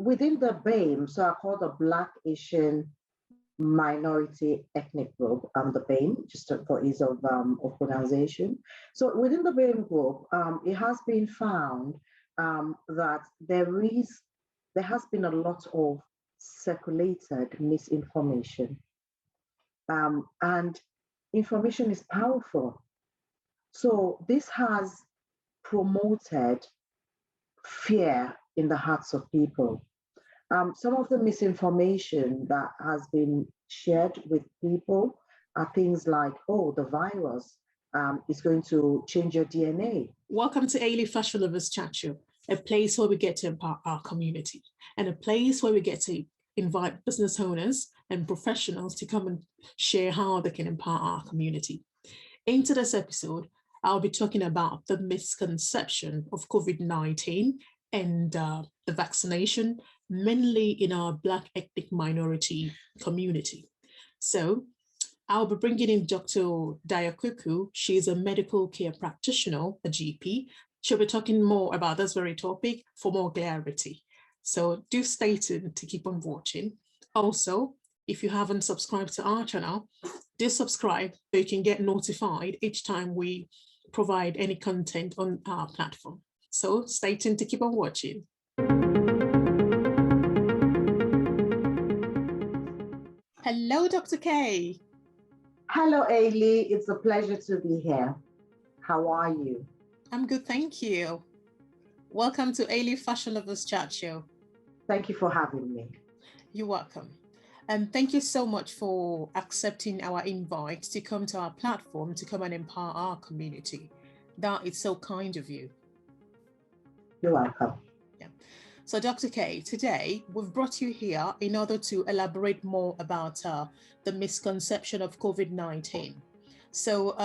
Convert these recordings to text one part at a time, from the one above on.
within the BAME, so I call the Black Asian Minority Ethnic Group, the BAME, just for ease of pronunciation. So within the BAME group, it has been found that there has been a lot of circulated misinformation, and information is powerful. So this has promoted fear in the hearts of people. Some of the misinformation that has been shared with people are things like, oh, the virus is going to change your DNA. Welcome to Ailey Fashion Lovers Chat Show, a place where we get to empower our community and a place where we get to invite business owners and professionals to come and share how they can empower our community. In today's episode, I'll be talking about the misconception of COVID-19 and the vaccination, mainly in our Black ethnic minority community. So I'll be bringing in Dr. Dayo. She's a medical care practitioner, a GP. She'll be talking more about this very topic for more clarity. So do stay tuned to keep on watching. Also, if you haven't subscribed to our channel, do subscribe so you can get notified each time we provide any content on our platform. So stay tuned to keep on watching. Hello, Dr. K. Hello, Ailey. It's a pleasure to be here. How are you? I'm good, thank you. Welcome to Ailey Fashion Lovers Chat Show. Thank you for having me. You're welcome. And thank you so much for accepting our invite to come to our platform to come and empower our community. That is so kind of you. You're welcome. Yeah. So Dr. K, today we've brought you here in order to elaborate more about the misconception of COVID-19. So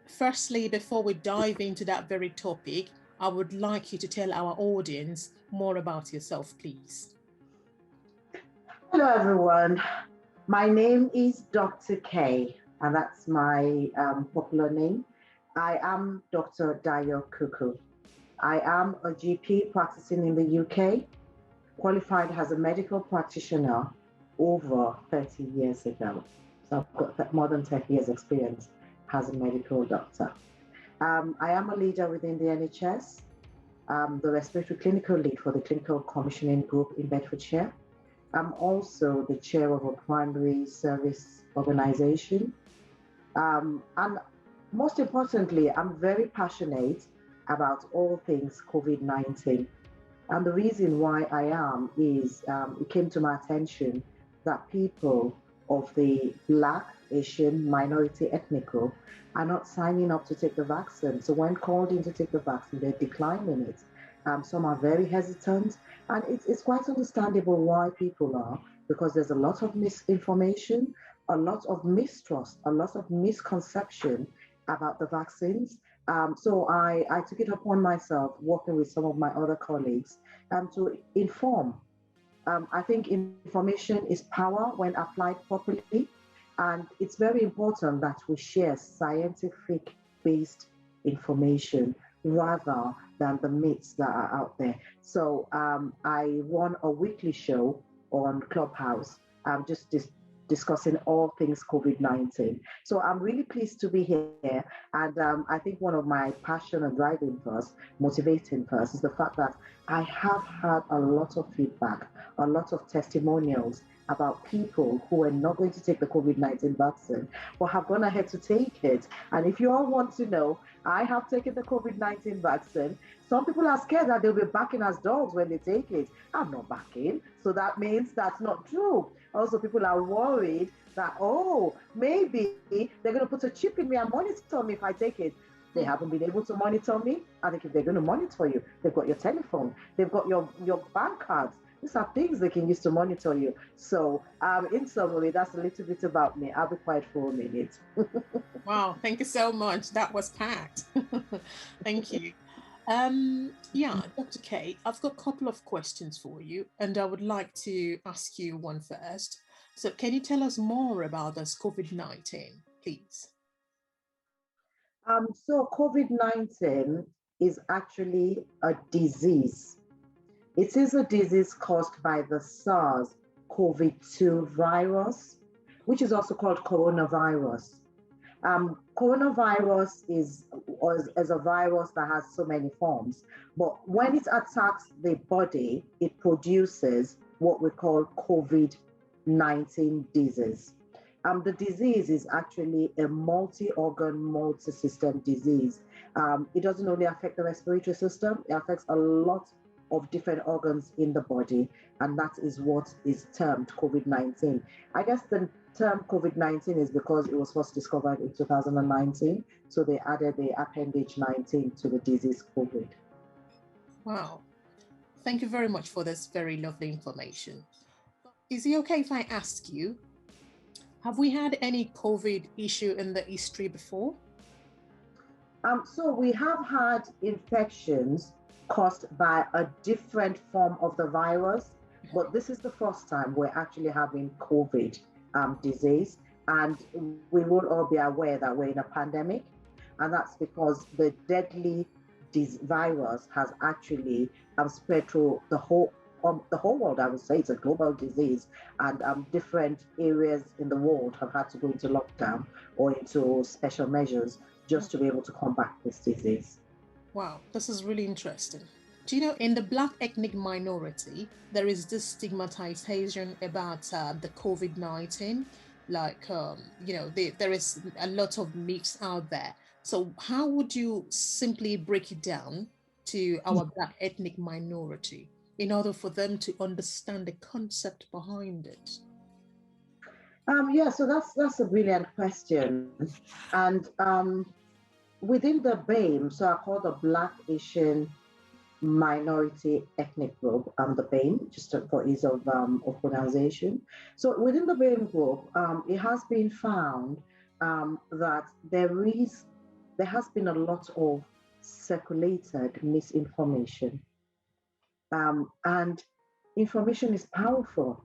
firstly, before we dive into that very topic, I would like you to tell our audience more about yourself, please. Hello, everyone. My name is Dr. K, and that's my popular name. I am Dr. Dayo. I am a GP practicing in the UK, qualified as a medical practitioner over 30 years ago. So I've got more than 30 years experience as a medical doctor. I am a leader within the NHS, the respiratory clinical lead for the clinical commissioning group in Bedfordshire. I'm also the chair of a primary service organization. And most importantly, I'm very passionate about all things COVID-19. And the reason why I am is it came to my attention that people of the Black, Asian, minority ethnic group are not signing up to take the vaccine. So when called in to take the vaccine, they're declining it. Some are very hesitant, and it's quite understandable why people are, because there's a lot of misinformation, a lot of mistrust, a lot of misconception about the vaccines. So I took it upon myself, working with some of my other colleagues, to inform. I think information is power when applied properly, and it's very important that we share scientific-based information rather than the myths that are out there. So I run a weekly show on Clubhouse, just discussing all things COVID-19. So I'm really pleased to be here. And I think one of my passion and driving force, motivating force, is the fact that I have had a lot of feedback, a lot of testimonials about people who are not going to take the COVID-19 vaccine, but have gone ahead to take it. And if you all want to know, I have taken the COVID-19 vaccine. Some people are scared that they'll be backing as dogs when they take it. I'm not backing. So that means that's not true. Also, people are worried that, oh, maybe they're going to put a chip in me and monitor me if I take it. They haven't been able to monitor me. I think if they're going to monitor you, they've got your telephone, they've got your bank cards. These are things they can use to monitor you. So in summary, that's a little bit about me. I'll be quiet for a minute. Wow, thank you so much. That was packed. Thank you. Yeah, Dr. K, I've got a couple of questions for you, and I would like to ask you one first. So can you tell us more about this COVID-19, please? So COVID-19 is actually a disease. It is a disease caused by the SARS-CoV-2 virus, which is also called coronavirus. Coronavirus is a virus that has so many forms, but when it attacks the body, it produces what we call COVID-19 disease. The disease is actually a multi-organ, multi-system disease. It doesn't only affect the respiratory system, it affects a lot of different organs in the body, and that is what is termed COVID-19. I guess the term COVID-19 is because it was first discovered in 2019, so they added the appendage 19 to the disease COVID. Wow. Thank you very much for this very lovely information. Is it okay if I ask you, have we had any COVID issue in the history before? So we have had infections caused by a different form of the virus, but this is the first time we're actually having COVID disease. And we will all be aware that we're in a pandemic, and that's because the deadly virus has actually spread through the whole world. I would say it's a global disease, and different areas in the world have had to go into lockdown or into special measures just to be able to combat this disease. Wow, this is really interesting. Do you know, in the Black ethnic minority, there is this stigmatization about the COVID-19. Like, there is a lot of myths out there. So how would you simply break it down to our Black ethnic minority in order for them to understand the concept behind it? Yeah, so that's a brilliant question. And within the BAME, so I call the Black Asian Minority Ethnic Group, the BAME, just for ease of pronunciation. So within the BAME group, it has been found that there has been a lot of circulated misinformation, and information is powerful.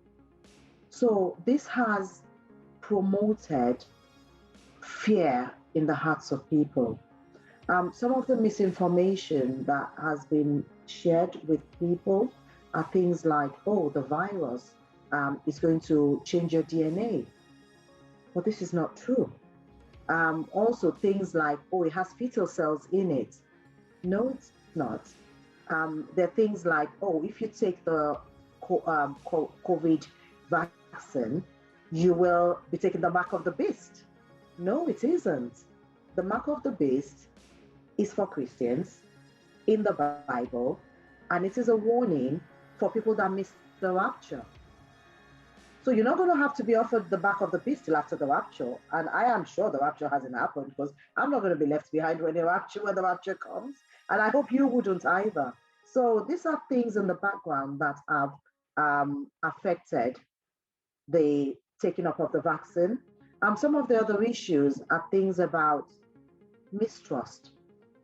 So this has promoted fear in the hearts of people. Some of the misinformation that has been shared with people are things like, oh, the virus is going to change your DNA. But this is not true. Also, things like, oh, it has fetal cells in it. No, it's not. There are things like, oh, if you take the COVID vaccine, you will be taking the mark of the beast. No, it isn't. The mark of the beast is for Christians in the Bible, and it is a warning for people that miss the rapture. So you're not going to have to be offered the mark of the beast till after the rapture. And I am sure the rapture hasn't happened, because I'm not going to be left behind when the rapture comes. And I hope you wouldn't either. So these are things in the background that have affected the taking up of the vaccine. Some of the other issues are things about mistrust.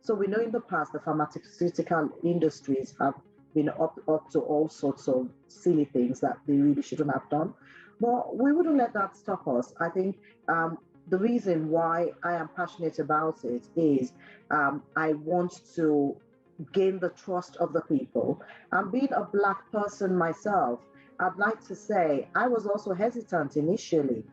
So we know in the past the pharmaceutical industries have been up to all sorts of silly things that they really shouldn't have done. But we wouldn't let that stop us. I think the reason why I am passionate about it is I want to gain the trust of the people. And being a Black person myself, I'd like to say I was also hesitant initially.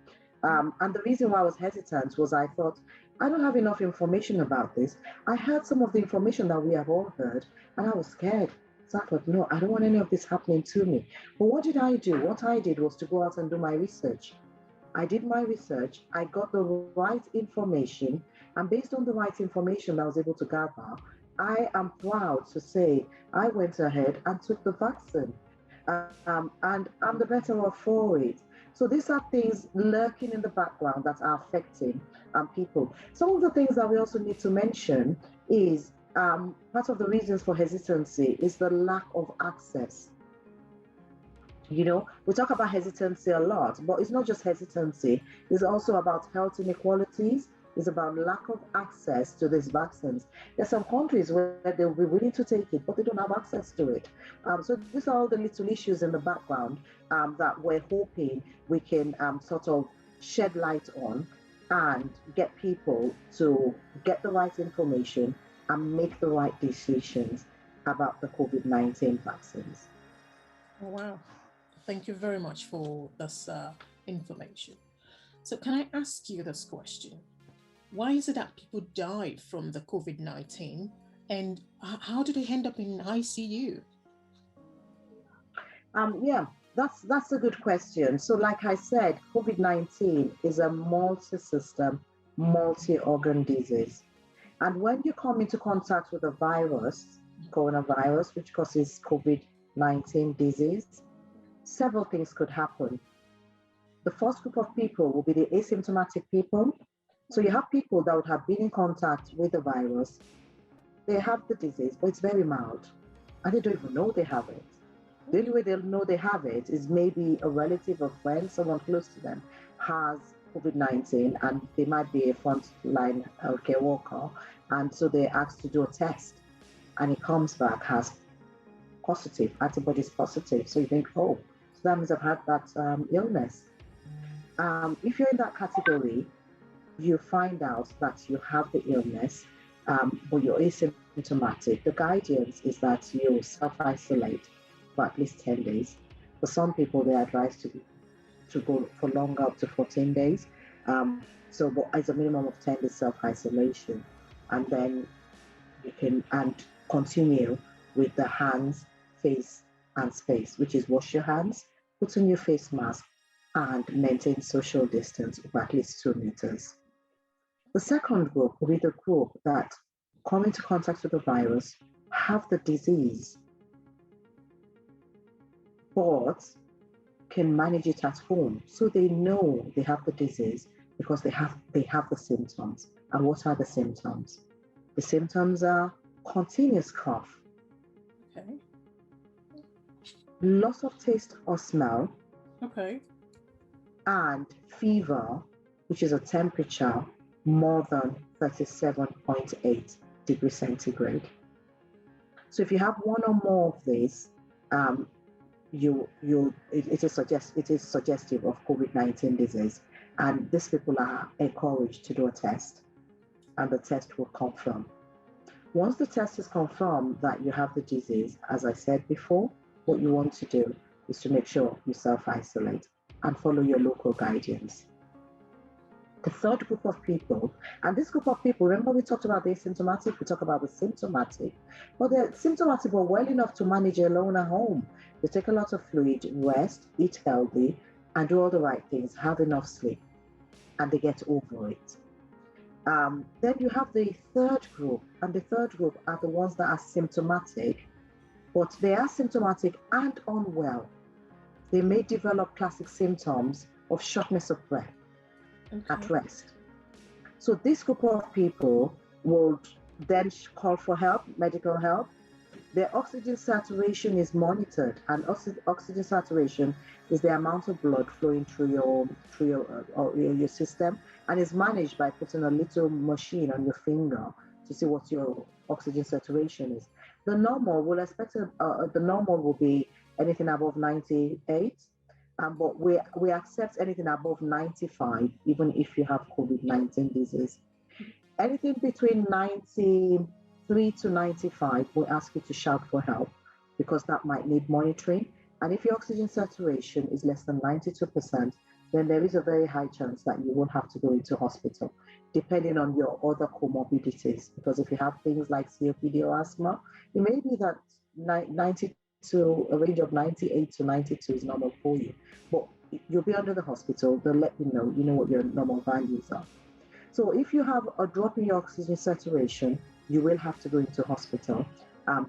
And the reason why I was hesitant was I thought, I don't have enough information about this. I heard some of the information that we have all heard, and I was scared. So I thought, no, I don't want any of this happening to me. But what did I do? What I did was to go out and do my research. I did my research, I got the right information, and based on the right information that I was able to gather, I am proud to say I went ahead and took the vaccine. And I'm the better off for it. So these are things lurking in the background that are affecting people. Some of the things that we also need to mention is part of the reasons for hesitancy is the lack of access. You know, we talk about hesitancy a lot, but it's not just hesitancy. It's also about health inequalities. It's about lack of access to these vaccines. There's some countries where they'll be willing to take it, but they don't have access to it. So these are all the little issues in the background that we're hoping we can sort of shed light on and get people to get the right information and make the right decisions about the COVID-19 vaccines. Oh, wow. Thank you very much for this information. So, can I ask you this question? Why is it that people die from the COVID-19, and how do they end up in ICU? Yeah, that's a good question. So, like I said, COVID-19 is a multi-system, multi-organ disease. And when you come into contact with a virus, coronavirus, which causes COVID-19 disease, several things could happen. The first group of people will be the asymptomatic people. So you have people that would have been in contact with the virus. They have the disease, but it's very mild, and they don't even know they have it. The only way they'll know they have it is maybe a relative or friend, someone close to them, has COVID-19, and they might be a frontline healthcare worker, and so they're asked to do a test, and it comes back as positive, antibodies positive. So you think, oh, so that means I've had that illness. If you're in that category, you find out that you have the illness, but you're asymptomatic. The guidance is that you self isolate for at least 10 days. For some people, they're advised to go for longer, up to 14 days. So, but as a minimum of 10 days self isolation. And then you can and continue with the hands, face, and space, which is wash your hands, put on your face mask, and maintain social distance of at least 2 meters. The second group will be the group that come into contact with the virus, have the disease, but can manage it at home. So they know they have the disease because they have the symptoms. And what are the symptoms? The symptoms are continuous cough, Okay. loss of taste or smell, Okay. and fever, which is a temperature more than 37.8 degrees centigrade. So if you have one or more of these, um, it is suggestive of COVID-19 disease, and these people are encouraged to do a test, and the test will confirm. Once the test is confirmed that you have the disease, as I said before, what you want to do is to make sure you self-isolate and follow your local guidance. The third group of people, and this group of people, remember we talked about the asymptomatic, we talked about the symptomatic, but they're symptomatic but well enough to manage alone at home. They take a lot of fluid, rest, eat healthy, and do all the right things, have enough sleep, and they get over it. Then you have the third group, and the third group are the ones that are symptomatic, but they are symptomatic and unwell. They may develop classic symptoms of shortness of breath at Okay. rest. So this group of people would then call for help, medical help. Their oxygen saturation is monitored, and oxygen saturation is the amount of blood flowing through your system, and is managed by putting a little machine on your finger to see what your oxygen saturation is. The normal will be anything above 98, but we accept anything above 95, even if you have COVID-19 disease. Anything between 93 to 95, we ask you to shout for help because that might need monitoring. And if your oxygen saturation is less than 92%, then there is a very high chance that you will have to go into hospital, depending on your other comorbidities. Because if you have things like COPD or asthma, it may be that 90 to a range of 98 to 92 is normal for you. But you'll be under the hospital, they'll let you know what your normal values are. So if you have a drop in your oxygen saturation, you will have to go into hospital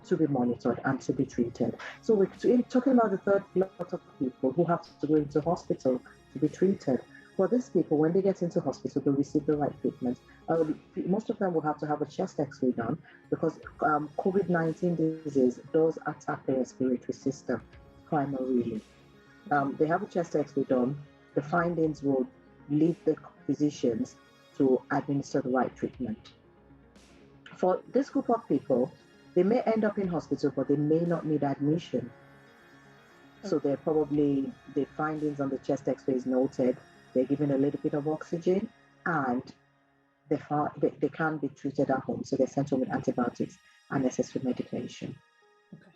to be monitored and to be treated. So we're talking about the third lot of people who have to go into hospital to be treated. For these people, when they get into hospital, they receive the right treatment. Most of them will have to have a chest X-ray done because COVID-19 disease does attack the respiratory system primarily. They have a chest X-ray done. The findings will lead the physicians to administer the right treatment. For this group of people, they may end up in hospital, but they may not need admission. So they're probably, the findings on the chest X-ray is noted, they're given a little bit of oxygen, and they can be treated at home. So they're sent home with antibiotics and necessary medication. Okay.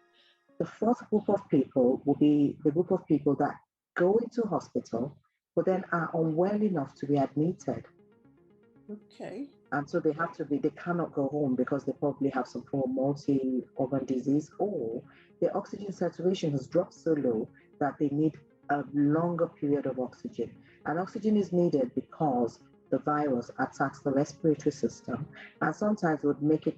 The fourth group of people will be the group of people that go into hospital, but then are unwell enough to be admitted. Okay. And so they cannot go home because they probably have some form of multi-organ disease, or their oxygen saturation has dropped so low that they need a longer period of oxygen. And oxygen is needed because the virus attacks the respiratory system, and sometimes would make it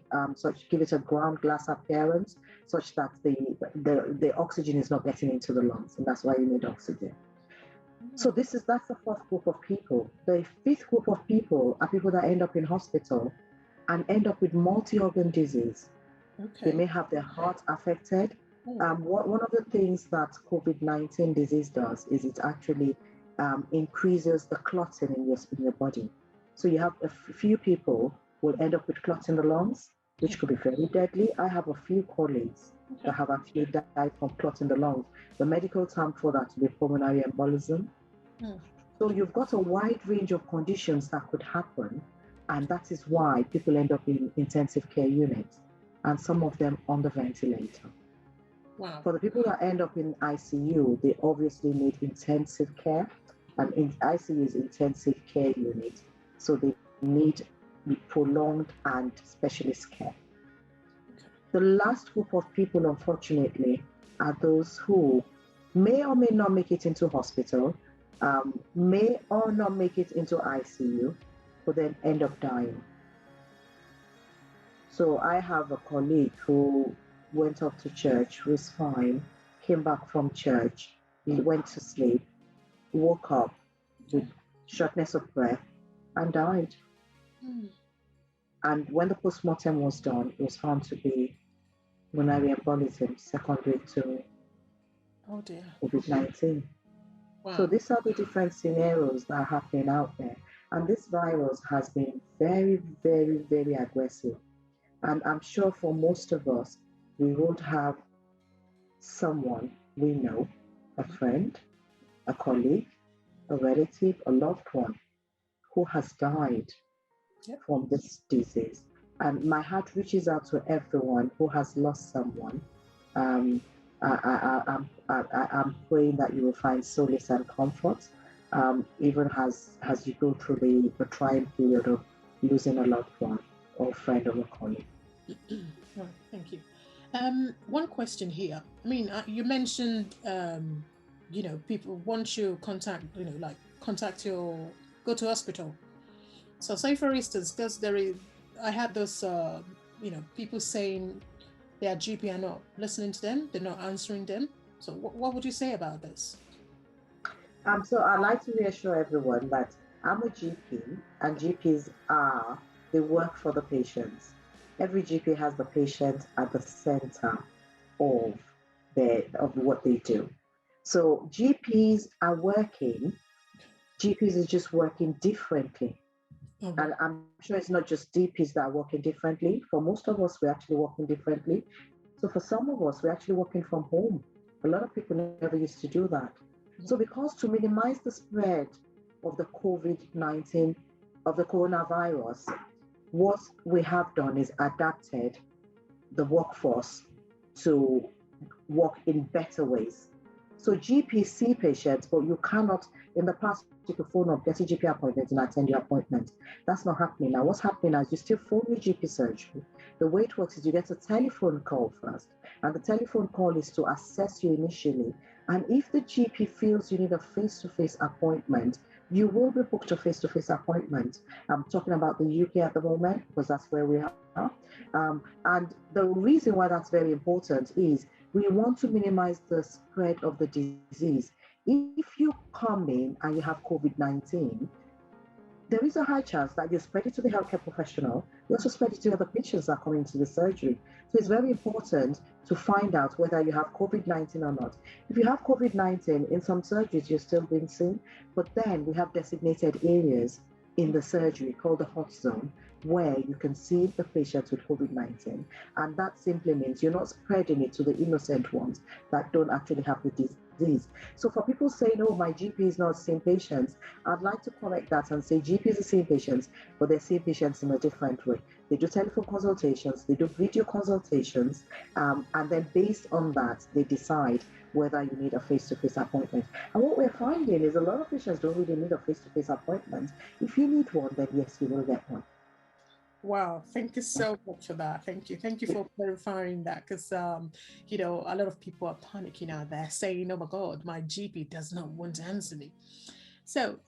give it a ground glass appearance, such that the oxygen is not getting into the lungs, and that's why you need oxygen. So that's the fourth group of people. The fifth group of people are people that end up in hospital and end up with multi-organ disease. Okay. They may have their heart affected. One of the things that COVID-19 disease does is it actually increases the clotting in your body. So you have a few people will end up with clot in the lungs, which could be very deadly. I have a few colleagues that have actually died from clot in the lungs. The medical term for that would be pulmonary embolism. So you've got a wide range of conditions that could happen, and that is why people end up in intensive care units, and some of them on the ventilator. Wow. For the people that end up in ICU, they obviously need intensive care, and in ICU is intensive care unit, so they need prolonged and specialist care. The last group of people, unfortunately, are those who may or may not make it into hospital, may or not make it into ICU, but then end up dying. So I have a colleague who went up to church, was fine, came back from church, he went to sleep, woke up with shortness of breath, and died. And when the postmortem was done, it was found to be pulmonary embolism secondary to COVID-19. Wow. So these are the different scenarios that are happening out there. And this virus has been very, very, very aggressive. And I'm sure for most of us, we would have someone we know, a friend, a colleague, a relative, a loved one who has died from this disease. And my heart reaches out to everyone who has lost someone. I'm praying that you will find solace and comfort, even as you go through the trying period of losing a loved one or friend or a colleague. Oh, thank you. One question here. I mean, you mentioned, people once you contact, go to hospital. So say for instance, because I had those, people saying their GP are not listening to them, they're not answering them. So what would you say about this? So I'd like to reassure everyone that I'm a GP, and GPs they work for the patients. Every GP has the patient at the center of what they do. So GPs are working. GPs is just working differently. And I'm sure it's not just GPs that are working differently. For most of us, we're actually working differently. So for some of us, we're actually working from home. A lot of people never used to do that. So because to minimize the spread of the COVID-19, of the coronavirus, what we have done is adapted the workforce to work in better ways. So GPs see patients, but you cannot, in the past, you could phone up, get a GP appointment and attend your appointment. That's not happening. Now, what's happening is you still phone your GP surgery. The way it works is you get a telephone call first, and the telephone call is to assess you initially. And if the GP feels you need a face-to-face appointment, you will be booked a face-to-face appointment. I'm talking about the UK at the moment, because that's where we are. And the reason why that's very important is we want to minimize the spread of the disease. If you come in and you have COVID-19, there is a high chance that you spread it to the healthcare professional. You also spread it to other patients that come into the surgery. So it's very important to find out whether you have COVID-19 or not. If you have COVID-19, in some surgeries, you're still being seen, but then we have designated areas in the surgery called the hot zone, where you can see the patient with COVID-19. And that simply means you're not spreading it to the innocent ones that don't actually have the disease. So for people saying, oh, my GP is not seeing patients, I'd like to correct that and say GPs are seeing patients, but they're seeing patients in a different way. They do telephone consultations, they do video consultations, and then based on that, they decide whether you need a face-to-face appointment. And what we're finding is a lot of patients don't really need a face-to-face appointment. If you need one, then yes, you will get one. Wow, thank you so much for that. Thank you. Thank you for clarifying that, because you know, a lot of people are panicking out there saying, oh my God, my GP does not want to answer me. So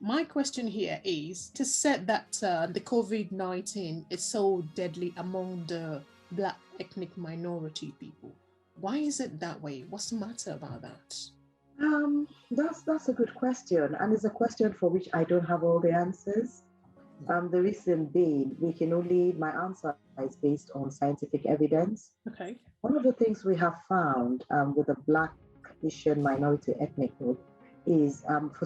my question here is to set that the COVID-19 is so deadly among the Black ethnic minority people. Why is it that way? What's the matter about that? That's a good question, and it's a question for which I don't have all the answers. The reason being, my answer is based on scientific evidence. Okay. One of the things we have found with the Black Asian minority ethnic group is for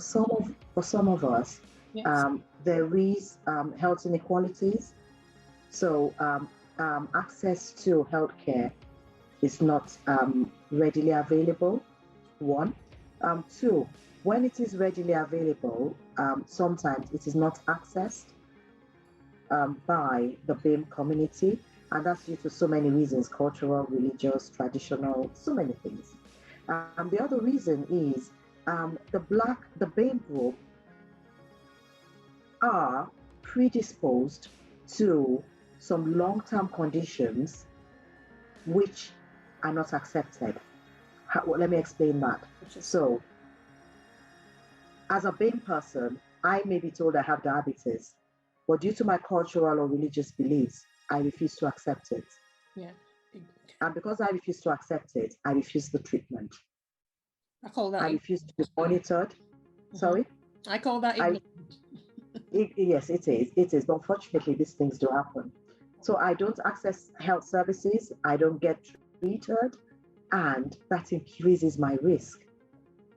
some of us, Yes. there is health inequalities. So access to healthcare is not readily available. One. Two, when it is readily available, sometimes it is not accessed by the BAME community, and that's due to so many reasons: cultural, religious, traditional, so many things. The other reason is the BAME group are predisposed to some long-term conditions which are not accepted. Well, let me explain that. So, as a BAME person, I may be told I have diabetes, but due to my cultural or religious beliefs, I refuse to accept it. Yeah. And because I refuse to accept it, I refuse the treatment. I call that. I refuse to be monitored. Mm-hmm. Sorry? I call that. Yes, it is. It is. But unfortunately, these things do happen. So I don't access health services. I don't get treated, and that increases my risk.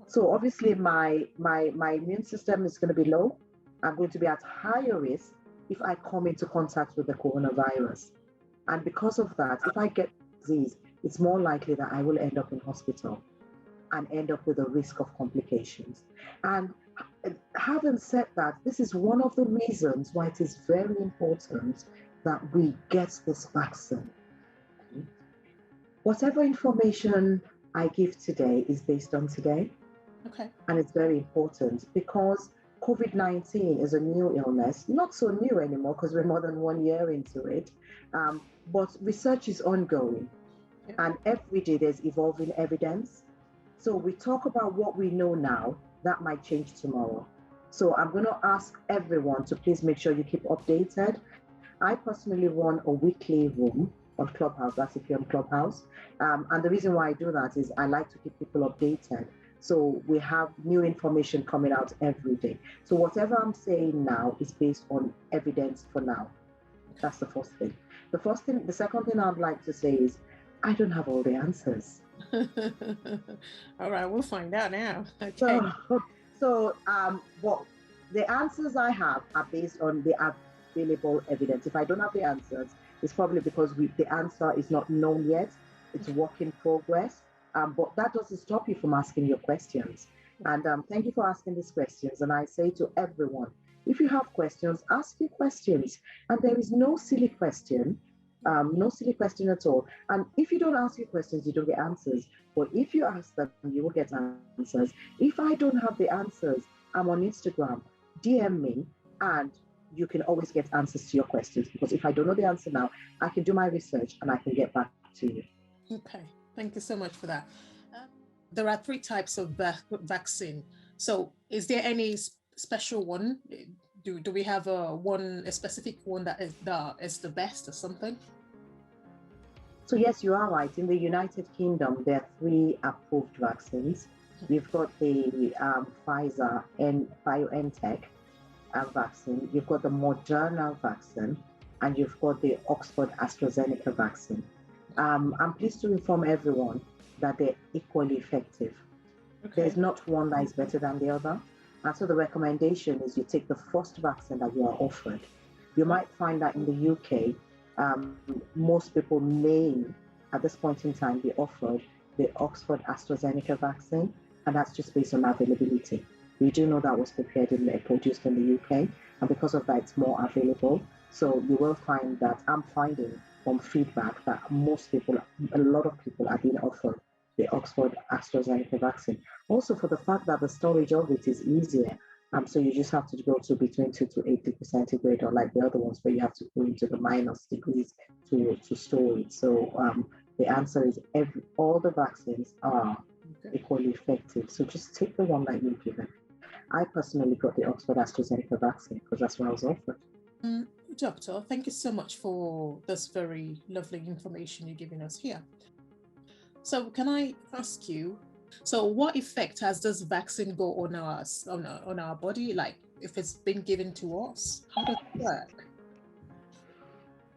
So obviously, my immune system is going to be low. I'm going to be at higher risk if I come into contact with the coronavirus. And because of that, if I get disease, it's more likely that I will end up in hospital and end up with a risk of complications. And having said that, this is one of the reasons why it is very important that we get this vaccine. Whatever information I give today is based on today. Okay. And it's very important because COVID-19 is a new illness, not so new anymore because we're more than 1 year into it, but research is ongoing. Yeah. And every day there's evolving evidence. So we talk about what we know now, that might change tomorrow. So I'm going to ask everyone to please make sure you keep updated. I personally run a weekly room on Clubhouse, that's if you're on Clubhouse. And the reason why I do that is I like to keep people updated. So we have new information coming out every day. So whatever I'm saying now is based on evidence for now. That's the first thing. The second thing I'd like to say is I don't have all the answers. All right, we'll find out now. Okay. So what the answers I have are based on the available evidence. If I don't have the answers, it's probably because the answer is not known yet. It's work in progress. But that doesn't stop you from asking your questions. And thank you for asking these questions. And I say to everyone, if you have questions, ask your questions. And there is no silly question, at all. And if you don't ask your questions, you don't get answers. But if you ask them, you will get answers. If I don't have the answers, I'm on Instagram, DM me, and you can always get answers to your questions. Because if I don't know the answer now, I can do my research and I can get back to you. Okay. Thank you so much for that. There are 3 types of vaccine. So is there any special one? Do we have a specific one that is the best or something? So yes, you are right. In the United Kingdom, there are 3 approved vaccines. You've got the Pfizer and BioNTech vaccine. You've got the Moderna vaccine, and you've got the Oxford AstraZeneca vaccine. I'm pleased to inform everyone that they're equally effective. Okay. There's not one that is better than the other. And so the recommendation is you take the first vaccine that you are offered. You might find that in the UK, most people may, at this point in time, be offered the Oxford AstraZeneca vaccine, and that's just based on availability. We do know that was produced in the UK, and because of that, it's more available. So you will find that I'm finding from feedback that most people, a lot of people are being offered the Oxford AstraZeneca vaccine. Also for the fact that the storage of it is easier. So you just have to go to between 2 to 80 centigrade, or like the other ones where you have to go into the minus degrees to store it. So the answer is all the vaccines are equally effective. So just take the one that you're given. I personally got the Oxford AstraZeneca vaccine because that's what I was offered. Doctor, thank you so much for this very lovely information you're giving us here. So can I ask you, so what effect has this vaccine got on our body? Like if it's been given to us, how does it work?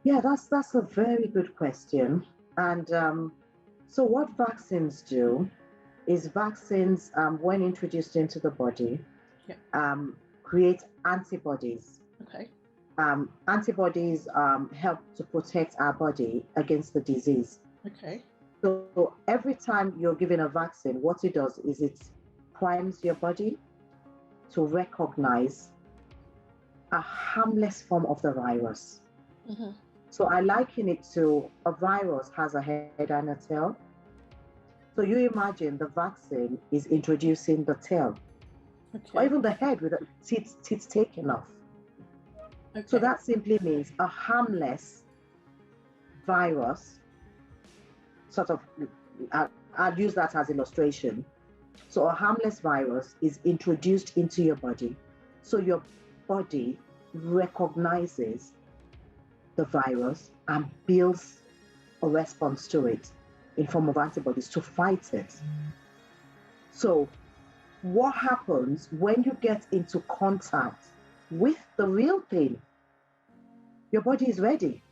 Yeah, that's a very good question. And so what vaccines do is vaccines, when introduced into the body, create antibodies. Okay. Antibodies help to protect our body against the disease. Okay. So every time you're given a vaccine, what it does is it primes your body to recognize a harmless form of the virus. Mm-hmm. So I liken it to a virus has a head and a tail. So you imagine the vaccine is introducing the tail, or even the head with the teeth taken off. Okay. So that simply means a harmless virus, sort of, I'll use that as illustration. So a harmless virus is introduced into your body. So your body recognizes the virus and builds a response to it in form of antibodies to fight it. So what happens when you get into contact with the real thing? Your body is ready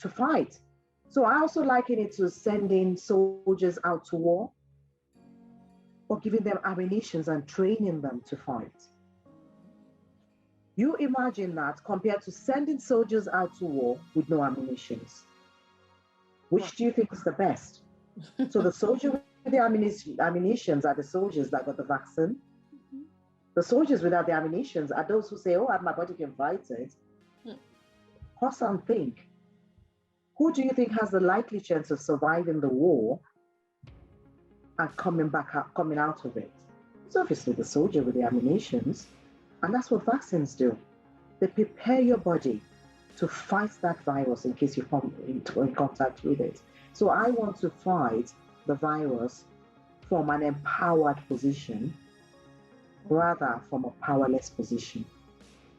to fight. So I also liken it to sending soldiers out to war, or giving them ammunition and training them to fight. You imagine that compared to sending soldiers out to war with no ammunition. Which do you think is the best? So the soldier with the ammunition are the soldiers that got the vaccine. The soldiers without the ammunition are those who say, oh, my body can fight it. Pause and think. Who do you think has the likely chance of surviving the war and coming out of it? It's obviously the soldier with the ammunition. And that's what vaccines do. They prepare your body to fight that virus in case you come in contact with it. So I want to fight the virus from an empowered position rather from a powerless position.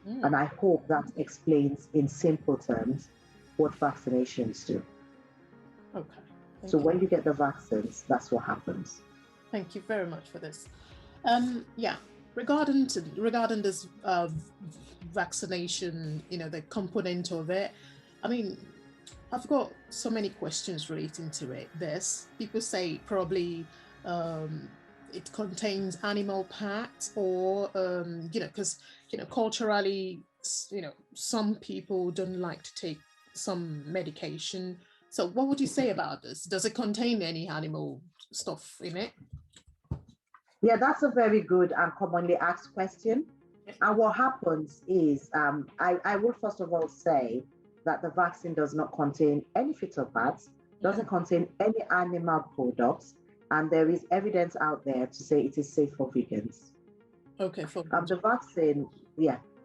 And I hope that explains in simple terms what vaccinations do. Okay. So when you get the vaccines, that's what happens. Thank you very much for this. Regarding this vaccination, the component of it, I mean, I've got so many questions relating to it. People say probably it contains animal parts, or because culturally, some people don't like to take some medication. So what would you say about this? Does it contain any animal stuff in it? Yeah, that's a very good and commonly asked question. And what happens is, I will first of all say that the vaccine does not contain any fetal parts, doesn't contain any animal products, and there is evidence out there to say it is safe for vegans. Okay. The vaccine,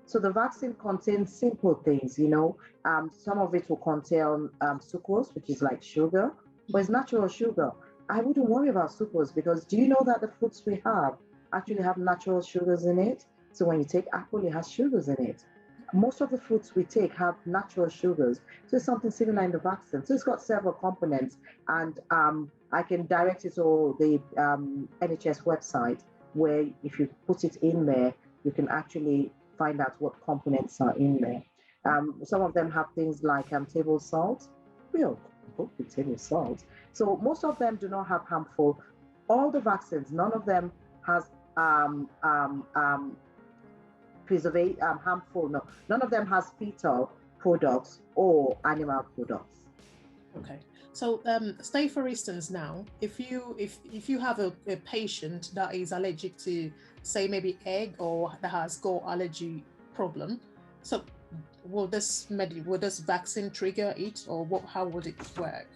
so the vaccine contains simple things, some of it will contain sucrose, which is like sugar, but it's natural sugar. I wouldn't worry about sucrose because do you know that the fruits we have actually have natural sugars in it? So when you take apple, it has sugars in it. Most of the fruits we take have natural sugars. So it's something similar in the vaccine. So it's got several components, and I can direct it to the NHS website, where if you put it in there, you can actually find out what components are in there. Some of them have things like table salt. Table salt. So most of them do not have harmful. All the vaccines, none of them has um, um, um, harmful. No, none of them has fetal products or animal products. Okay. So, say for instance now, if you have a patient that is allergic to, say, maybe egg, or that has got allergy problem, so will this vaccine trigger it, or what? How would it work?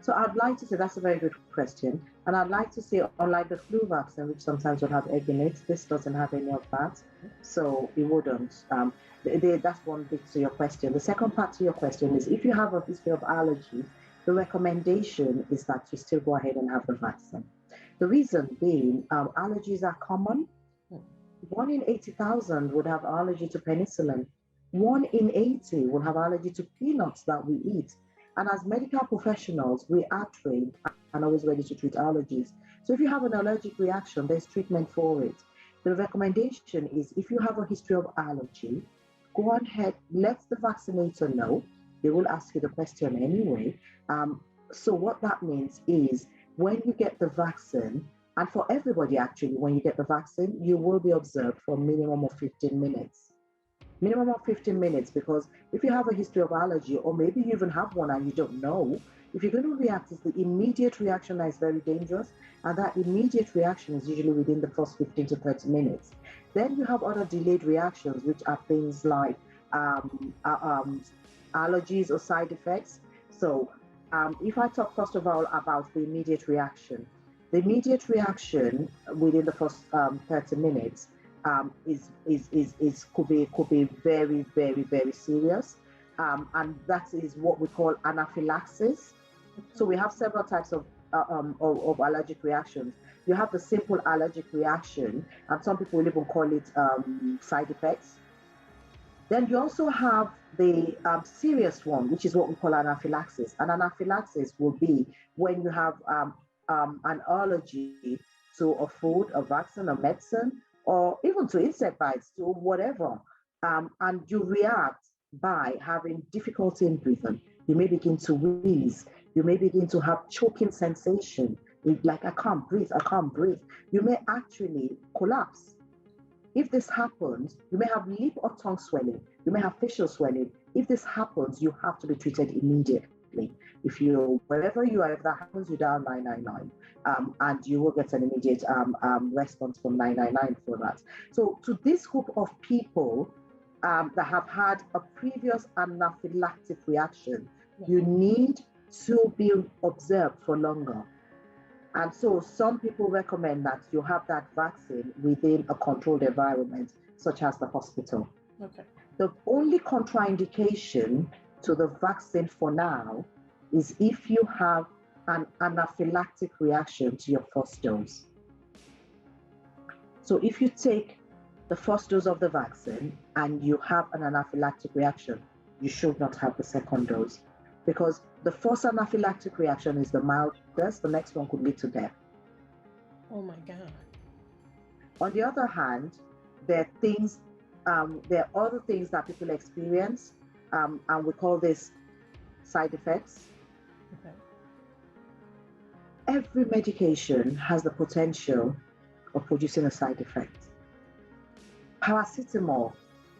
So I'd like to say that's a very good question. And I'd like to say, unlike the flu vaccine, which sometimes would have egg in it, this doesn't have any of that. So it wouldn't. That's one bit to your question. The second part to your question is, if you have a history of allergies, the recommendation is that you still go ahead and have the vaccine. The reason being, allergies are common. 1 in 80,000 would have allergy to penicillin. 1 in 80 will have allergy to peanuts that we eat. And as medical professionals, we are trained and always ready to treat allergies. So if you have an allergic reaction, there's treatment for it. The recommendation is, if you have a history of allergy, go ahead, let the vaccinator know. They will ask you the question anyway. So what that means is, when you get the vaccine, and for everybody actually, when you get the vaccine, you will be observed for a minimum of 15 minutes. Minimum of 15 minutes, because if you have a history of allergy, or maybe you even have one and you don't know, if you're going to react, it's the immediate reaction that is very dangerous. And that immediate reaction is usually within the first 15 to 30 minutes. Then you have other delayed reactions, which are things like allergies or side effects. So if I talk first of all about the immediate reaction within the first 30 minutes could be very, very, very serious. And that is what we call anaphylaxis. So we have several types of allergic reactions. You have the simple allergic reaction, and some people will even call it side effects. Then you also have the serious one, which is what we call anaphylaxis. And anaphylaxis will be when you have an allergy to a food, a vaccine, a medicine, or even to insect bites, to whatever. And you react by having difficulty in breathing. You may begin to wheeze. You may begin to have choking sensation, like I can't breathe, I can't breathe. You may actually collapse. If this happens, you may have lip or tongue swelling. You may have facial swelling. If this happens, you have to be treated immediately. If you, wherever you are, if that happens, you dial 999, and you will get an immediate response from 999 for that. So to this group of people that have had a previous anaphylactic reaction, you need to be observed for longer. And so some people recommend that you have that vaccine within a controlled environment, such as the hospital. Okay. The only contraindication to the vaccine for now is if you have an anaphylactic reaction to your first dose. So if you take the first dose of the vaccine and you have an anaphylactic reaction, you should not have the second dose, because the first anaphylactic reaction is the mildest. The next one could lead to death. Oh my God. On the other hand, there are other things that people experience, and we call this side effects. Okay. Every medication has the potential of producing a side effect. Paracetamol,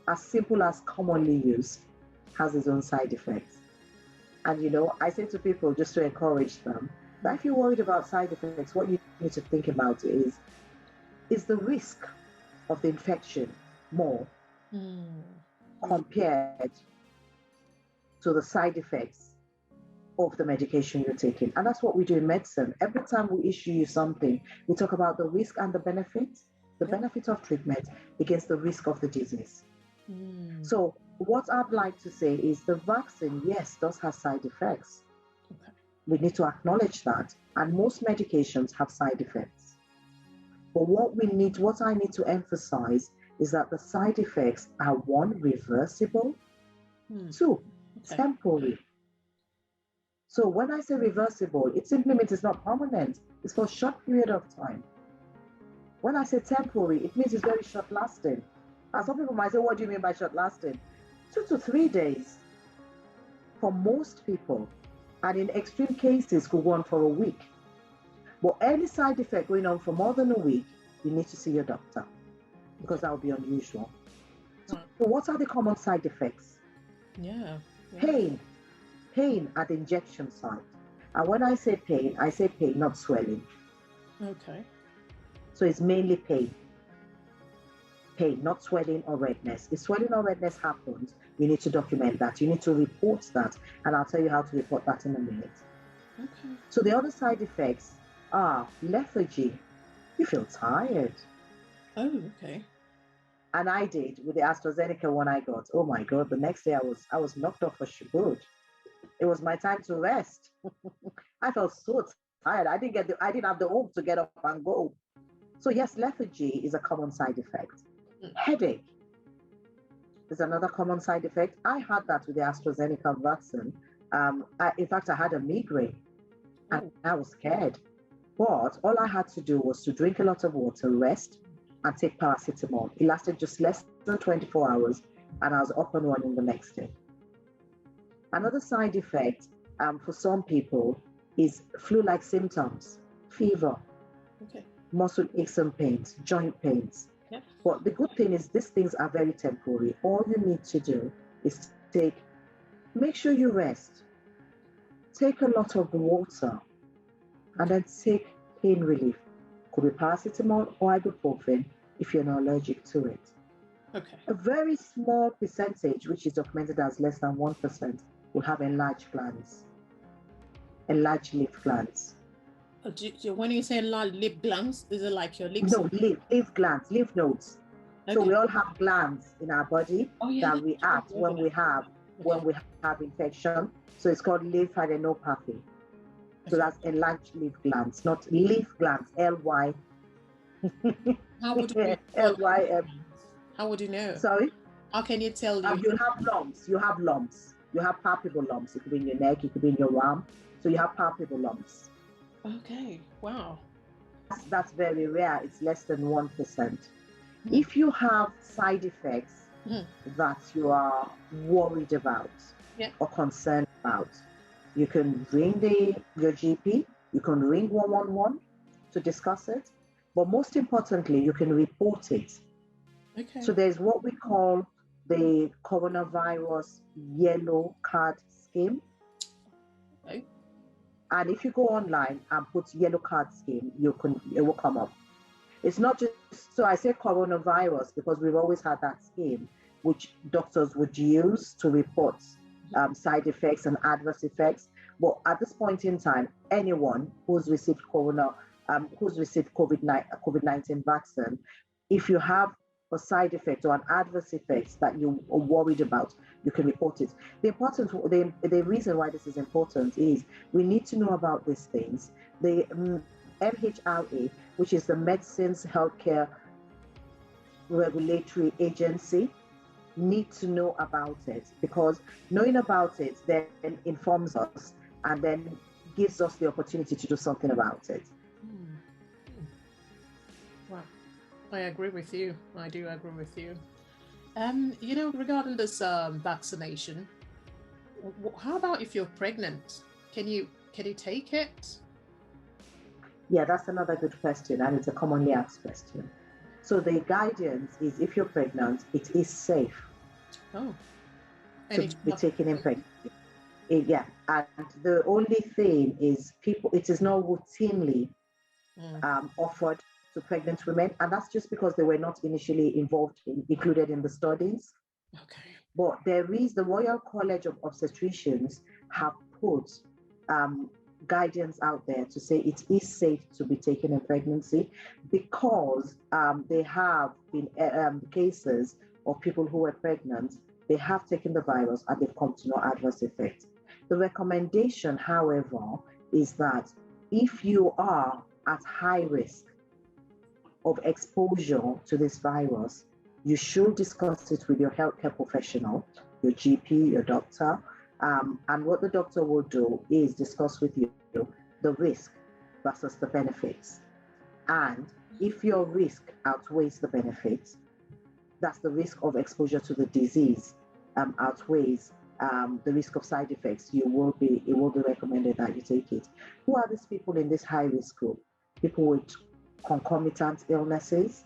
as simple as commonly used, has its own side effects. And I say to people, just to encourage them, that if you're worried about side effects, what you need to think about is the risk of the infection more compared to the side effects of the medication you're taking. And that's what we do in medicine. Every time we issue you something, we talk about the risk and the benefit, benefit of treatment against the risk of the disease. So what I'd like to say is the vaccine, yes, does have side effects. Okay. We need to acknowledge that. And most medications have side effects. But what I need to emphasize is that the side effects are, 1, reversible, 2, temporary. So when I say reversible, it simply means it's not permanent. It's for a short period of time. When I say temporary, it means it's very short lasting. And some people might say, what do you mean by short lasting? 2 to 3 days for most people. And in extreme cases, could go on for a week. But any side effect going on for more than a week, you need to see your doctor because that would be unusual. So Right. what are the common side effects? Yeah. Pain at the injection site. And when I say pain, not swelling. Okay. So it's mainly pain, not swelling or redness. If swelling or redness happens, you need to document that. You need to report that. And I'll tell you how to report that in a minute. Okay. So the other side effects are lethargy. You feel tired. Oh, okay. And I did with the AstraZeneca one I got. Oh my God, the next day I was knocked off for good. It was my time to rest. I felt so tired. I didn't have the hope to get up and go. So yes, lethargy is a common side effect. Headache is another common side effect. I had that with the AstraZeneca vaccine. In fact, I had a migraine and I was scared. But all I had to do was to drink a lot of water, rest, and take paracetamol. It lasted just less than 24 hours, and I was up and running the next day. Another side effect for some people is flu-like symptoms, fever, Okay. muscle aches and pains, joint pains. Yep. But the good thing is these things are very temporary. All you need to do is make sure you rest, take a lot of water, and then take pain relief. Could be paracetamol or ibuprofen if you're not allergic to it. Okay. A very small percentage, which is documented as less than 1%, will have enlarged glands, enlarged lymph glands. When you say lip glands, is it like your lips? No, lymph glands, lymph nodes. Okay. So we all have glands in our body that react right. when we have infection. So it's called lymphadenopathy. So that's enlarged lymph glands, not lymph glands. L-Y. How would you L-Y-M. How would you know? Sorry? How can you tell you? You have lumps. You have lumps. You have palpable lumps. It could be in your neck. It could be in your arm. So you have palpable lumps. Okay. Wow. That's very rare. It's less than 1%. If you have side effects that you are worried about or concerned about, you can ring your GP. You can ring 111 to discuss it. But most importantly, you can report it. Okay. So there's what we call the coronavirus yellow card scheme. Okay. And if you go online and put yellow card scheme, it will come up. It's not just, so I say coronavirus because we've always had that scheme, which doctors would use to report side effects and adverse effects. But at this point in time, anyone who's received COVID-19 vaccine, if you have a side effect or an adverse effect that you are worried about, you can report it. The reason why this is important is we need to know about these things. The MHRA, which is the Medicines Healthcare Regulatory Agency, need to know about it, because knowing about it then informs us and then gives us the opportunity to do something about it. Wow, I agree with you. I do agree with you. Regarding this vaccination, how about if you're pregnant? Can you take it? Yeah, that's another good question, and it's a commonly asked question. So the guidance is, if you're pregnant, it is safe to be taken in pregnancy. Yeah, and the only thing is, it is not routinely offered to pregnant women, and that's just because they were not initially included in the studies. Okay. But there is the Royal College of Obstetricians have put guidance out there to say it is safe to be taken in pregnancy, because there have been cases of people who were pregnant, they have taken the virus and they've come to no adverse effect. The recommendation, however, is that if you are at high risk of exposure to this virus, you should discuss it with your healthcare professional, your GP, your doctor, and what the doctor will do is discuss with you the risk versus the benefits. And if your risk outweighs the benefits, that's the risk of exposure to the disease outweighs the risk of side effects, it will be recommended that you take it. Who are these people in this high risk group? People with concomitant illnesses,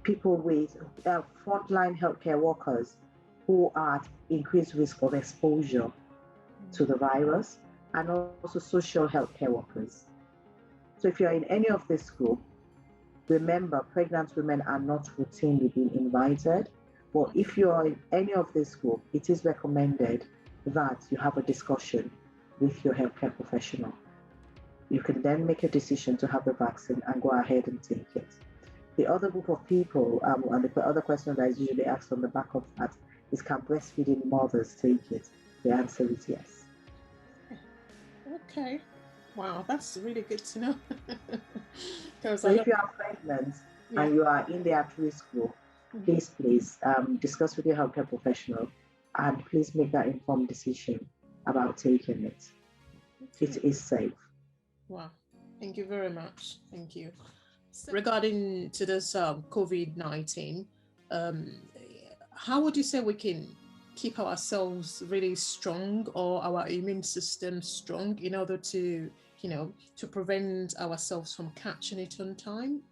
people with frontline healthcare workers who are at increased risk of exposure to the virus, and also social healthcare workers. So if you're in any of this group, remember, pregnant women are not routinely being invited. But if you're in any of this group, it is recommended that you have a discussion with your healthcare professional. You can then make a decision to have the vaccine and go ahead and take it. The other group of people, and the other question that is usually asked on the back of that is, can breastfeeding mothers take it? The answer is yes. Okay. Wow, that's really good to know. So if you are pregnant and you are in the at-risk group, please discuss with your healthcare professional and please make that informed decision about taking it. Okay. It is safe. Wow, thank you very much. Thank you. So regarding to this COVID-19, how would you say we can keep ourselves really strong, or our immune system strong, in order to, to prevent ourselves from catching it on time?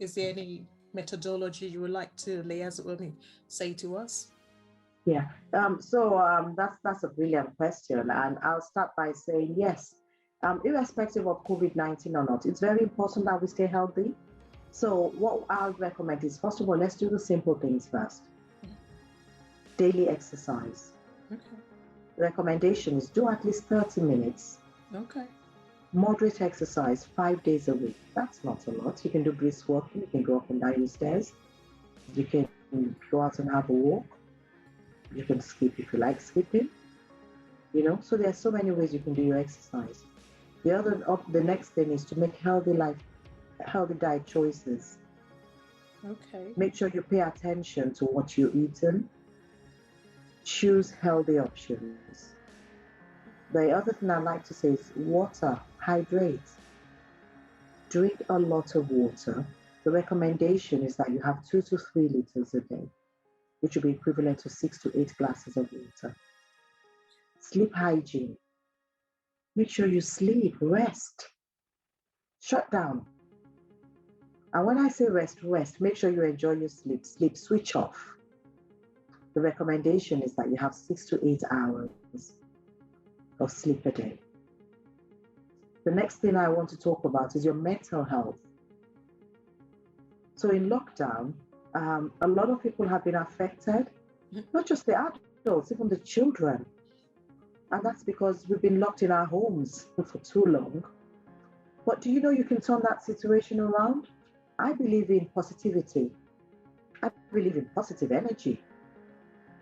Is there any methodology you would like to say to us? Yeah, that's a brilliant question, and I'll start by saying yes. Irrespective of COVID-19 or not, it's very important that we stay healthy. So what I'll recommend is, first of all, let's do the simple things first. Daily exercise. Okay. The recommendation is do at least 30 minutes. Okay. Moderate exercise 5 days a week. That's not a lot. You can do brisk walking. You can go up and down the stairs. You can go out and have a walk. You can skip if you like skipping. So there are so many ways you can do your exercise. The next thing is to make healthy diet choices. Okay. Make sure you pay attention to what you're eating. Choose healthy options. The other thing I like to say is water, hydrate. Drink a lot of water. The recommendation is that you have 2 to 3 liters a day, which will be equivalent to 6 to 8 glasses of water. Sleep hygiene. Make sure you sleep, rest, shut down. And when I say rest, make sure you enjoy your sleep. Sleep, switch off. The recommendation is that you have 6 to 8 hours of sleep a day. The next thing I want to talk about is your mental health. So in lockdown, a lot of people have been affected, not just the adults, even the children. And that's because we've been locked in our homes for too long. But do you know you can turn that situation around? I believe in positivity. I believe in positive energy.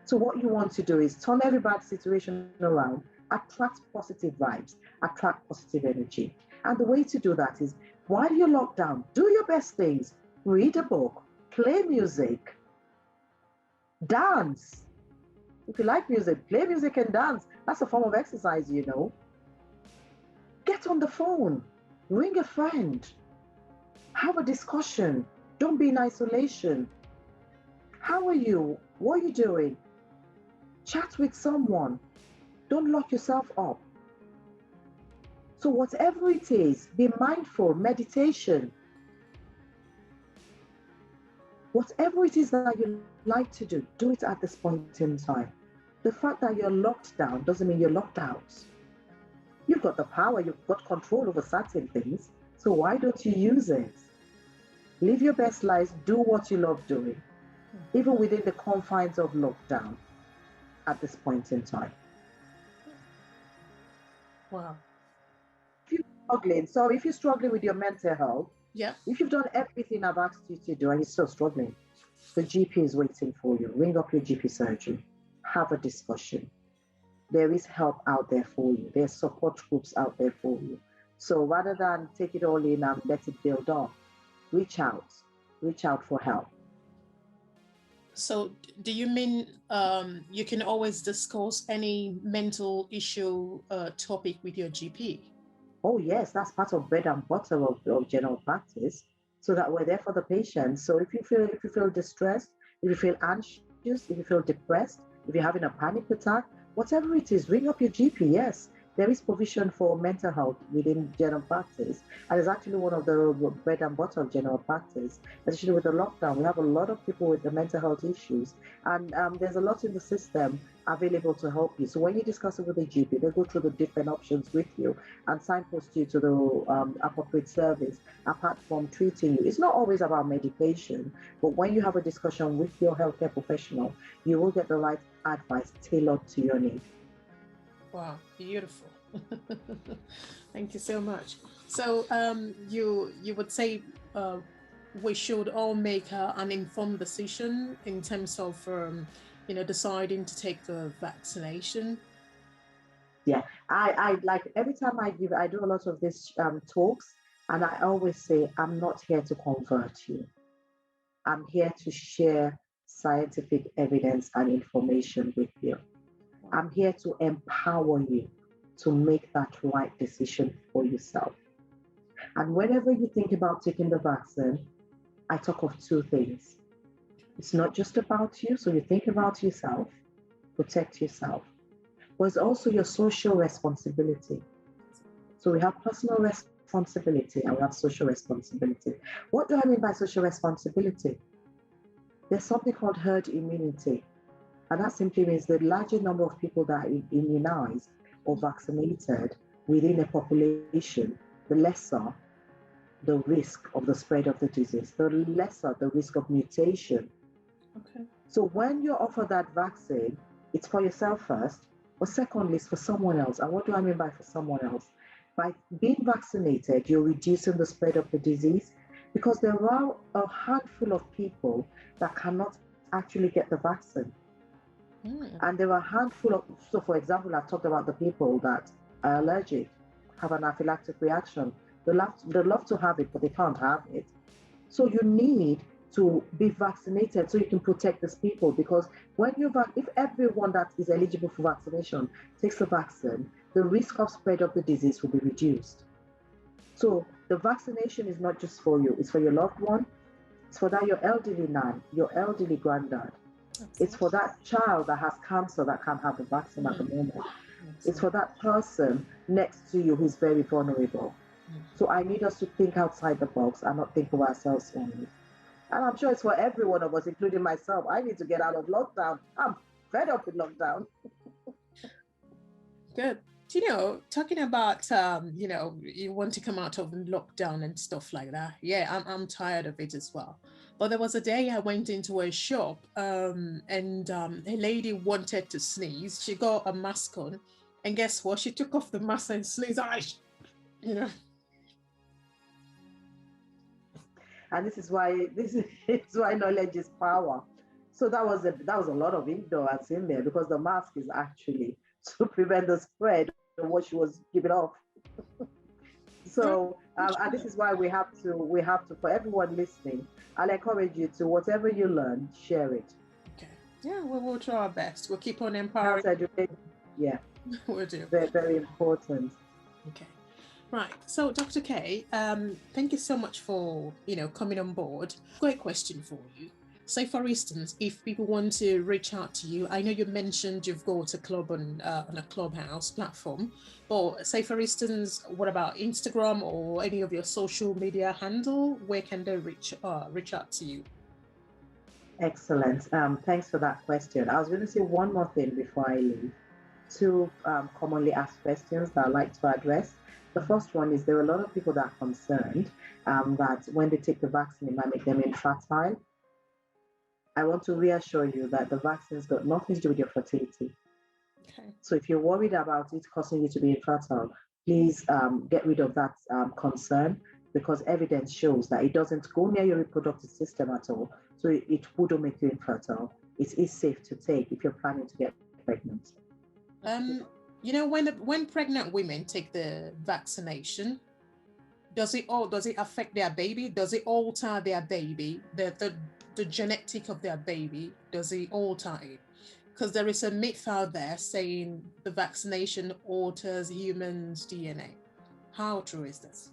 So what you want to do is turn every bad situation around, attract positive vibes, attract positive energy. And the way to do that is, while you're locked down, do your best things. Read a book, play music, dance. If you like music, play music and dance. That's a form of exercise, Get on the phone, ring a friend, have a discussion. Don't be in isolation. How are you? What are you doing? Chat with someone. Don't lock yourself up. So whatever it is, be mindful, meditation. Whatever it is that you like to do it at this point in time. The fact that you're locked down doesn't mean you're locked out. You've got the power, you've got control over certain things, so why don't you use it? Live your best lives, do what you love doing, even within the confines of lockdown at this point in time. Wow. If you're struggling with your mental health, if you've done everything I've asked you to do and you're still struggling, the GP is waiting for you. Ring up your GP surgeon. Have a discussion. There is help out there for you. There's support groups out there for you. So rather than take it all in and let it build up, reach out for help. So do you mean you can always discuss any mental issue topic with your GP? Oh yes, that's part of bread and butter of general practice. So that we're there for the patient. So if you feel distressed, if you feel anxious, if you feel depressed, if you're having a panic attack, whatever it is, ring up your GP. Yes, There is provision for mental health within general practice, and it's actually one of the bread and butter of general practice. Especially with the lockdown, we have a lot of people with the mental health issues, and there's a lot in the system available to help you. So when you discuss it with the GP, they go through the different options with you and signpost you to the appropriate service apart from treating you. It's not always about medication, but when you have a discussion with your healthcare professional, you will get the right advice tailored to your needs. Wow, beautiful. Thank you so much. So you would say we should all make an informed decision in terms of deciding to take the vaccination. Yeah, I like every time I do a lot of these talks, and I always say I'm not here to convert you. I'm here to share scientific evidence and information with you. I'm here to empower you to make that right decision for yourself. And whenever you think about taking the vaccine, I talk of two things. It's not just about you, so you think about yourself, protect yourself, but it's also your social responsibility. So we have personal responsibility and we have social responsibility. What do I mean by social responsibility? There's something called herd immunity. And that simply means the larger number of people that are immunized or vaccinated within a population, the lesser the risk of the spread of the disease, the lesser the risk of mutation. Okay. So when you're offered that vaccine, it's for yourself first, but secondly, it's for someone else. And what do I mean by for someone else? By being vaccinated, you're reducing the spread of the disease because there are a handful of people that cannot actually get the vaccine. And there are a handful of, so for example, I've talked about the people that are allergic, have an anaphylactic reaction. They love to have it, but they can't have it. So you need to be vaccinated so you can protect these people because if everyone that is eligible for vaccination takes the vaccine, the risk of spread of the disease will be reduced. So the vaccination is not just for you, it's for your loved one, it's for that your elderly nan, your elderly granddad. It's for that child that has cancer that can't have the vaccine at the moment. It's for that person next to you who's very vulnerable. So I need us to think outside the box and not think of ourselves only. And I'm sure it's for every one of us, including myself. I need to get out of lockdown. I'm fed up with lockdown. Good. Talking about, you want to come out of lockdown and stuff like that. Yeah, I'm tired of it as well. But there was a day I went into a shop and a lady wanted to sneeze. She got a mask on. And guess what? She took off the mask and sneezed. And this is why knowledge is power. So that was a lot of ignorance in there because the mask is actually to prevent the spread of what she was giving off. So and this is why we have to for everyone listening, I'll encourage you to whatever you learn, share it. Okay. Yeah, we will try our best. We'll keep on empowering. Yeah. We'll do. Very, very important. Okay. Right. So, Dr. K, thank you so much for coming on board. Got a question for you. Say, for instance, if people want to reach out to you, I know you mentioned you've got a club on a Clubhouse platform, but say, for instance, what about Instagram or any of your social media handle? Where can they reach out to you? Excellent. Thanks for that question. I was going to say one more thing before I leave. Two commonly asked questions that I'd like to address. The first one is there are a lot of people that are concerned that when they take the vaccine, it might make them infertile. I want to reassure you that the vaccine's got nothing to do with your fertility. Okay. So if you're worried about it causing you to be infertile, please get rid of that concern because evidence shows that it doesn't go near your reproductive system at all. So it wouldn't make you infertile. It is safe to take if you're planning to get pregnant. When pregnant women take the vaccination, does it affect their baby? Does it alter their baby? The genetic of their baby, does it alter it? Because there is a myth out there saying the vaccination alters humans' DNA. How true is this?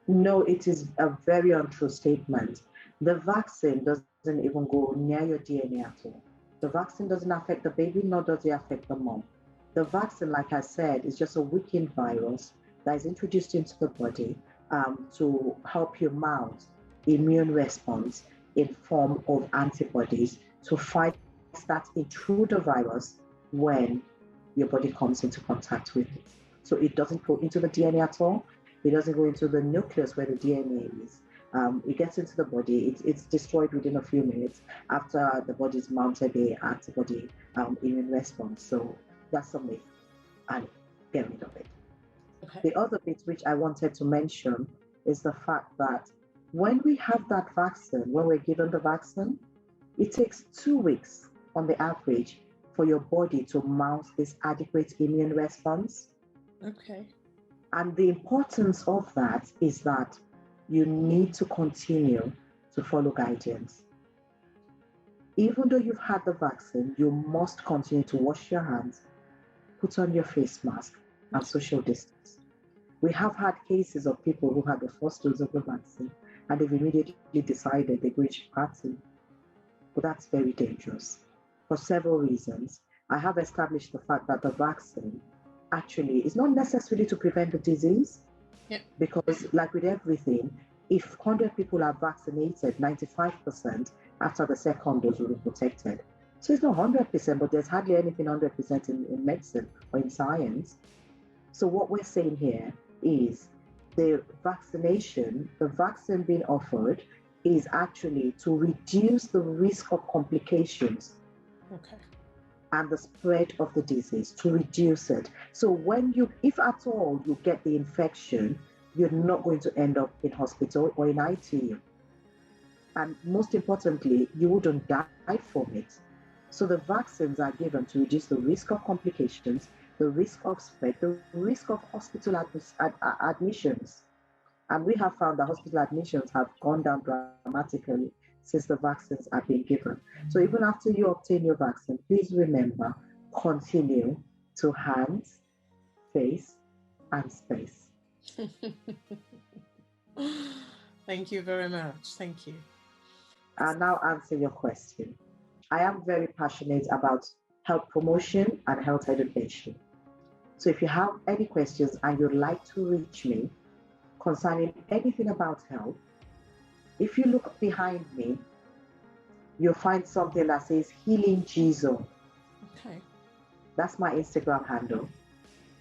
No, it is a very untrue statement. The vaccine doesn't even go near your DNA at all. The vaccine doesn't affect the baby, nor does it affect the mom. The vaccine, like I said, is just a weakened virus that is introduced into the body to help you mount immune response in form of antibodies to fight that intruder virus when your body comes into contact with it. So it doesn't go into the DNA at all. It doesn't go into the nucleus where the DNA is. It gets into the body. It's destroyed within a few minutes after the body's mounted the antibody immune response. So that's a myth, and get rid of it. Okay. The other bit which I wanted to mention is the fact that when we have that vaccine, when we're given the vaccine, it takes 2 weeks on the average for your body to mount this adequate immune response. Okay. And the importance of that is that you need to continue to follow guidance. Even though you've had the vaccine, you must continue to wash your hands, put on your face mask, and social distance. We have had cases of people who had the first dose of the vaccine and they've immediately decided they're going to party. But that's very dangerous for several reasons. I have established the fact that the vaccine actually is not necessarily to prevent the disease. Yep. Because, like with everything, if 100 people are vaccinated, 95% after the second dose will be protected. So it's not 100%, but there's hardly anything 100% in medicine or in science. So what we're saying here is the vaccine being offered is actually to reduce the risk of complications. Okay. And the spread of the disease, to reduce it. So if at all you get the infection, you're not going to end up in hospital or in ITU. And most importantly, you wouldn't die from it. So the vaccines are given to reduce the risk of complications, the risk of spread, the risk of hospital admissions. And we have found that hospital admissions have gone down dramatically since the vaccines are being given. So even after you obtain your vaccine, please remember, continue to hands, face, and space. Thank you very much. Thank you. I'll now answer your question. I am very passionate about health promotion and health education. So if you have any questions and you'd like to reach me concerning anything about health, if you look behind me, you'll find something that says Healing G Zone. Okay. That's my Instagram handle,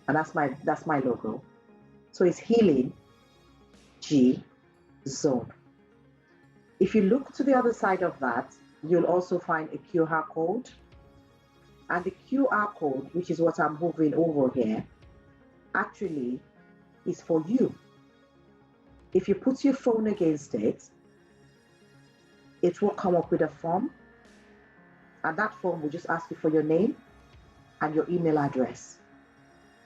and that's my logo. So it's Healing G Zone. If you look to the other side of that, you'll also find a QR code. And the QR code, which is what I'm hovering over here, actually is for you. If you put your phone against it, it will come up with a form, and that form will just ask you for your name and your email address.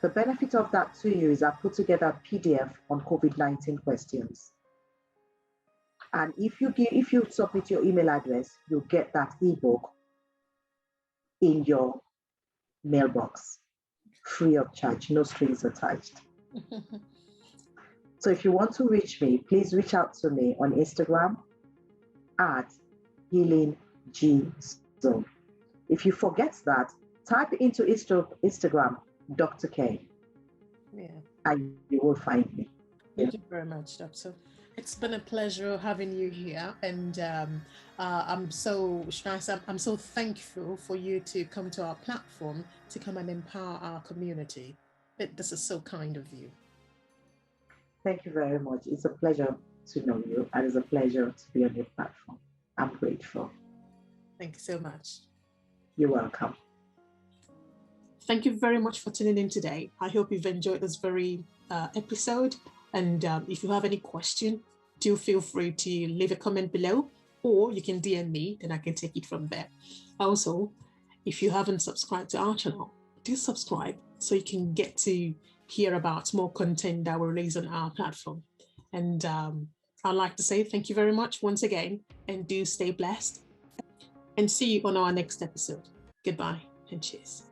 The benefit of that to you is I put together a PDF on COVID-19 questions. And if you submit your email address, you'll get that ebook in your mailbox, free of charge, no strings attached. So if you want to reach me, please reach out to me on Instagram at Healing G Zone. If you forget that, type into Instagram Dr. K. Yeah. And you will find me. Thank you very much, Doctor. It's been a pleasure having you here, and I'm so thankful for you to come to our platform to come and empower our community. This is so kind of you. Thank you very much. It's a pleasure to know you, and it's a pleasure to be on your platform. I'm grateful. Thank you so much. You're welcome. Thank you very much for tuning in today. I hope you've enjoyed this very episode. And if you have any question, do feel free to leave a comment below, or you can DM me, then I can take it from there. Also, if you haven't subscribed to our channel, do subscribe so you can get to hear about more content that we release on our platform. And I'd like to say thank you very much once again, and do stay blessed. And see you on our next episode. Goodbye and cheers.